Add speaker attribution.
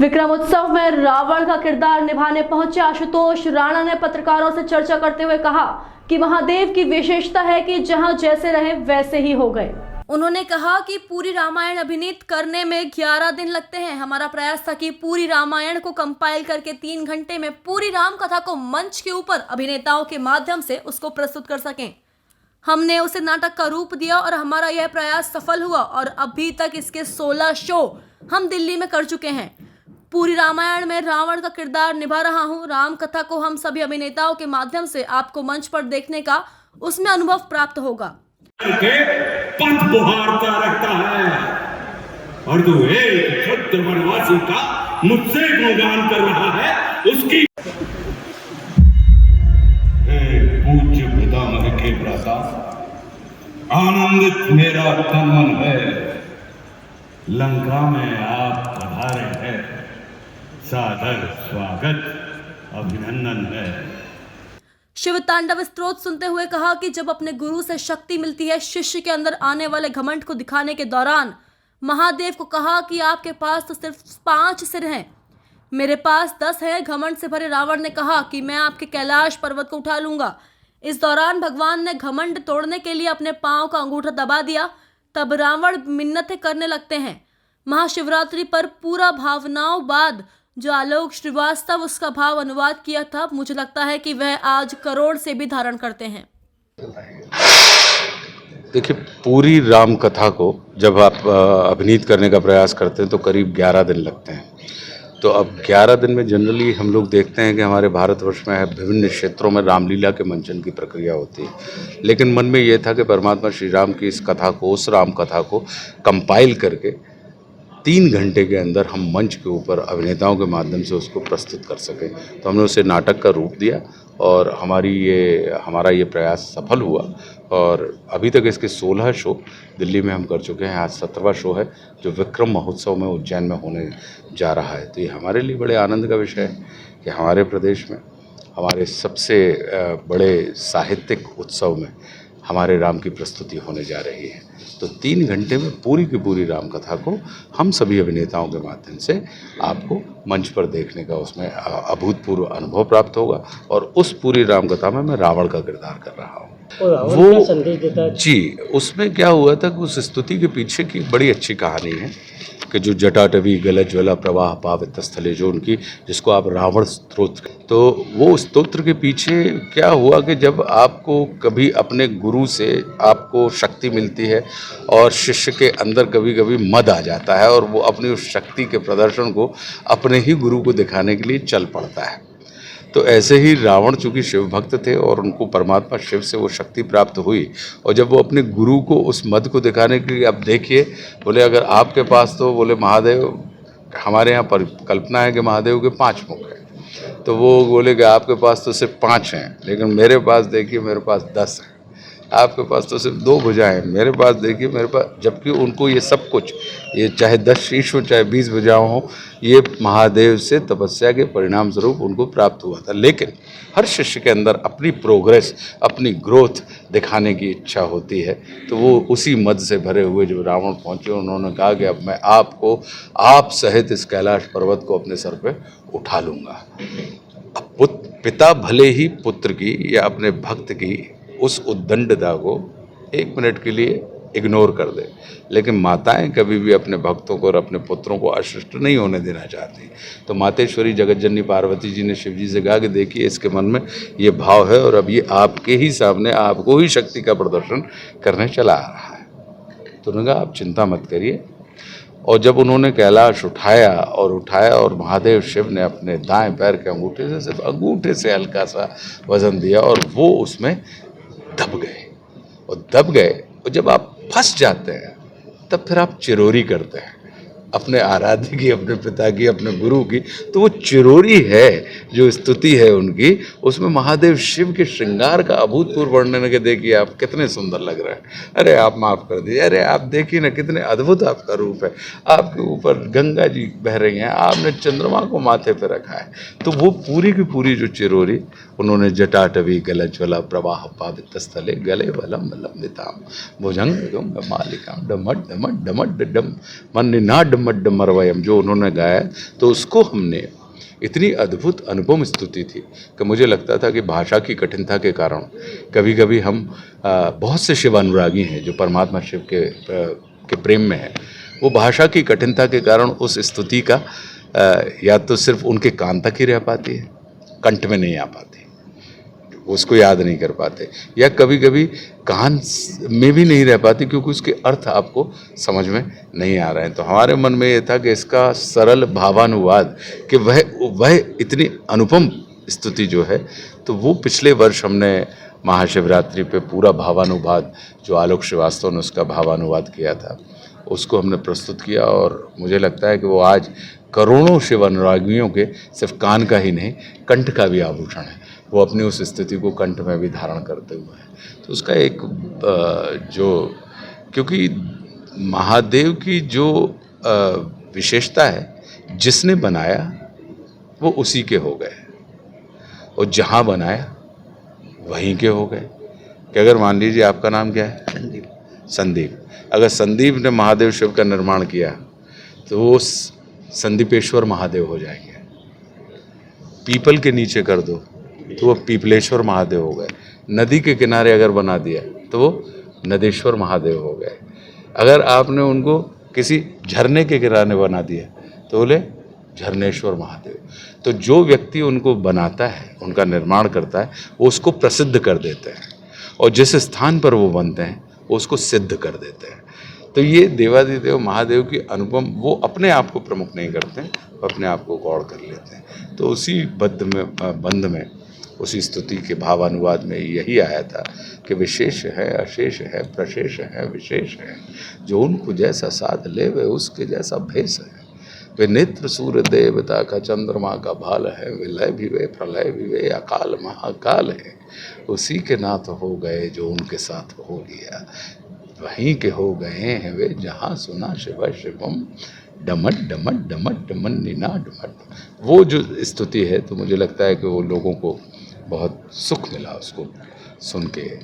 Speaker 1: विक्रम उत्सव में रावण का किरदार निभाने पहुंचे आशुतोष राणा ने पत्रकारों से चर्चा करते हुए कहा कि महादेव की विशेषता है कि जहां जैसे रहे वैसे ही हो गए। उन्होंने कहा कि पूरी रामायण अभिनीत करने में 11 दिन लगते हैं। हमारा प्रयास था कि पूरी रामायण को कंपाइल करके 3 घंटे में पूरी राम कथा को मंच के ऊपर अभिनेताओं के माध्यम से उसको प्रस्तुत कर सकें। हमने उसे नाटक का रूप दिया और हमारा यह प्रयास सफल हुआ और अभी तक इसके 16 शो हम दिल्ली में कर चुके हैं। पूरी रामायण में रावण का किरदार निभा रहा हूँ। राम कथा को हम सभी अभिनेताओं के माध्यम से आपको मंच पर देखने का उसमें अनुभव प्राप्त होगा।
Speaker 2: पंथ बुहारता रहता है और तू एक शुद्ध वनवासी का मुझसे गुणगान कर रहा है उसकी। पूज्य पितामह के प्रसाद आनंदित मेरा तन मन है। लंका में आप पधारे हैं, सादर स्वागत अभिनंदन है।
Speaker 1: शिव तांडव स्तोत्र सुनते हुए कहा कि जब अपने गुरु से शक्ति मिलती है, शिष्य के अंदर आने वाले घमंड को दिखाने के दौरान महादेव को कहा कि आपके पास तो सिर्फ 5 सिर हैं, मेरे पास 10 है। घमंड से भरे रावण ने कहा कि मैं आपके कैलाश पर्वत को उठा लूंगा। इस दौरान भगवान ने घमंड तोड़ने के लिए अपने पांव का अंगूठा दबा दिया। तब रावण मिन्नतें करने लगते हैं। महाशिवरात्रि पर पूरा भावनाओं बाद जो आलोक श्रीवास्तव उसका भाव अनुवाद किया था, मुझे लगता है कि वह आज करोड़ से भी धारण करते हैं।
Speaker 3: देखिए, पूरी राम कथा को जब आप अभिनीत करने का प्रयास करते हैं तो करीब 11 दिन लगते हैं। तो अब 11 दिन में जनरली हम लोग देखते हैं कि हमारे भारतवर्ष में विभिन्न क्षेत्रों में रामलीला के मंचन की प्रक्रिया होती है, लेकिन मन में ये था कि परमात्मा श्री राम की इस कथा को, उस राम कथा को कंपाइल करके 3 घंटे के अंदर हम मंच के ऊपर अभिनेताओं के माध्यम से उसको प्रस्तुत कर सकें। तो हमने उसे नाटक का रूप दिया और हमारा ये प्रयास सफल हुआ और अभी तक इसके 16 शो दिल्ली में हम कर चुके हैं। आज 17वां शो है जो विक्रम महोत्सव में उज्जैन में होने जा रहा है। तो ये हमारे लिए बड़े आनंद का विषय है कि हमारे प्रदेश में हमारे सबसे बड़े साहित्यिक उत्सव में हमारे राम की प्रस्तुति होने जा रही है। तो 3 घंटे में पूरी की पूरी राम कथा को हम सभी अभिनेताओं के माध्यम से आपको मंच पर देखने का उसमें अभूतपूर्व अनुभव प्राप्त होगा। और उस पूरी राम कथा में मैं रावण का किरदार कर रहा हूँ। वो संदेश देता है जी। उसमें क्या हुआ था कि उस स्तुति के पीछे की बड़ी अच्छी कहानी है कि जो जटाटवी गलज्वला प्रवाह पावित स्थले, जो उनकी जिसको आप रावण स्तोत्र, तो वो स्तोत्र के पीछे क्या हुआ कि जब आपको कभी अपने गुरु से आपको शक्ति मिलती है और शिष्य के अंदर कभी कभी मद आ जाता है और वो अपनी उस शक्ति के प्रदर्शन को अपने ही गुरु को दिखाने के लिए चल पड़ता है। तो ऐसे ही रावण चूँकि शिव भक्त थे और उनको परमात्मा शिव से वो शक्ति प्राप्त हुई और जब वो अपने गुरु को उस मद को दिखाने के लिए, अब देखिए, बोले अगर आपके पास, तो बोले महादेव, हमारे यहाँ पर कल्पना है कि महादेव के 5 मुख हैं, तो वो बोले कि आपके पास तो सिर्फ 5 हैं, लेकिन मेरे पास देखिए मेरे पास 10 हैं। आपके पास तो सिर्फ 2 भुजाएं, मेरे पास देखिए मेरे पास, जबकि उनको ये सब कुछ, ये चाहे 10 शीश हो चाहे 20 भुजाएं हो, ये महादेव से तपस्या के परिणाम स्वरूप उनको प्राप्त हुआ था। लेकिन हर शिष्य के अंदर अपनी प्रोग्रेस, अपनी ग्रोथ दिखाने की इच्छा होती है। तो वो उसी मद से भरे हुए जब रावण पहुँचे, उन्होंने कहा कि अब मैं आपको, आप सहित इस कैलाश पर्वत को अपने सर पे उठा लूँगा। अब पिता भले ही पुत्र की या अपने भक्त की उस उद्दंडता को 1 मिनट के लिए इग्नोर कर दे, लेकिन माताएं कभी भी अपने भक्तों को और अपने पुत्रों को अशिष्ट नहीं होने देना चाहती। तो मातेश्वरी जगतजननी पार्वती जी ने शिव जी से कहा कि देखिए इसके मन में ये भाव है और अब ये आपके ही सामने आपको ही शक्ति का प्रदर्शन करने चला आ रहा है। तो उन्होंने कहा आप चिंता मत करिए। और जब उन्होंने कैलाश उठाया और महादेव शिव ने अपने दाएं पैर के अंगूठे से, सिर्फ अंगूठे से हल्का सा वजन दिया और वो उसमें दब गए। और जब आप फंस जाते हैं तब फिर आप चिरोरी करते हैं अपने आराध्य की, अपने पिता की, अपने गुरु की। तो वो चिरोरी है जो स्तुति है उनकी, उसमें महादेव शिव के श्रृंगार का अभूतपूर्व वर्णन के देखिए आप कितने सुंदर लग रहे हैं। अरे आप माफ़ कर दीजिए, अरे आप देखिए ना कितने अद्भुत आपका रूप है। आपके ऊपर गंगा जी बह रही हैं, आपने चंद्रमा को माथे पर रखा है। तो वो पूरी की पूरी जो चिरोरी उन्होंने जटाटवी गलज्वला प्रवाह पावित स्थले गले वलम लंबिताम भुजंग मालिकाम डमट डमट डमट डम मन निनाड डमड डमरवयम जो उन्होंने गाया, तो उसको हमने इतनी अद्भुत अनुपम स्तुति थी कि मुझे लगता था कि भाषा की कठिनता के कारण कभी कभी हम बहुत से शिव अनुरागी हैं जो परमात्मा शिव के प्रेम में हैं, वो भाषा की कठिनता के कारण उस स्तुति का या तो सिर्फ उनके कान तक ही रह पाती है, कंठ में नहीं आ पाती, उसको याद नहीं कर पाते, या कभी कभी कान में भी नहीं रह पाती क्योंकि उसके अर्थ आपको समझ में नहीं आ रहे हैं। तो हमारे मन में ये था कि इसका सरल भावानुवाद कि वह इतनी अनुपम स्तुति जो है, तो वो पिछले वर्ष हमने महाशिवरात्रि पे पूरा भावानुवाद जो आलोक श्रीवास्तव ने उसका भावानुवाद किया था उसको हमने प्रस्तुत किया, और मुझे लगता है कि वो आज करोड़ों शिव अनुरागियों के सिर्फ कान का ही नहीं कंठ का भी आभूषण है। वो अपनी उस स्थिति को कंठ में भी धारण करते हुए हैं। तो उसका एक जो, क्योंकि महादेव की जो विशेषता है, जिसने बनाया वो उसी के हो गए, और जहाँ बनाया वहीं के हो गए। कि अगर मान लीजिए आपका नाम क्या है? संदीप। अगर संदीप ने महादेव शिव का निर्माण किया तो वो संदीपेश्वर महादेव हो जाएंगे। पीपल के नीचे कर दो तो वो पीपलेश्वर महादेव हो गए। नदी के किनारे अगर बना दिया तो वो नदेश्वर महादेव हो गए। अगर आपने उनको किसी झरने के किनारे बना दिया तो बोले झरनेश्वर महादेव। तो जो व्यक्ति उनको बनाता है, उनका निर्माण करता है, वो उसको प्रसिद्ध कर देते हैं, और जिस स्थान पर वो बनते हैं वो उसको सिद्ध कर देते हैं। तो ये देवादिदेव महादेव की अनुपम, वो अपने आप को प्रमुख नहीं करते हैं, वो अपने आप को गौड़ कर लेते हैं। तो उसी बंध में उसी स्तुति के भावानुवाद में यही आया था कि विशेष है, अशेष है, प्रशेष है, विशेष है, जो उनको जैसा साध ले वे उसके जैसा भेष है। वे नेत्र सूर्य देवता का, चंद्रमा का भाल है, विलय भी वे, प्रलय भी वे, अकाल महाकाल है। उसी के नाथ हो गए जो उनके साथ हो लिया, वहीं के हो गए हैं वे जहाँ सुना शिव शिवम डमट डमट डमट डमन निना डमट। वो जो स्तुति है, तो मुझे लगता है कि वो लोगों को बहुत सुख मिला उसको सुन के।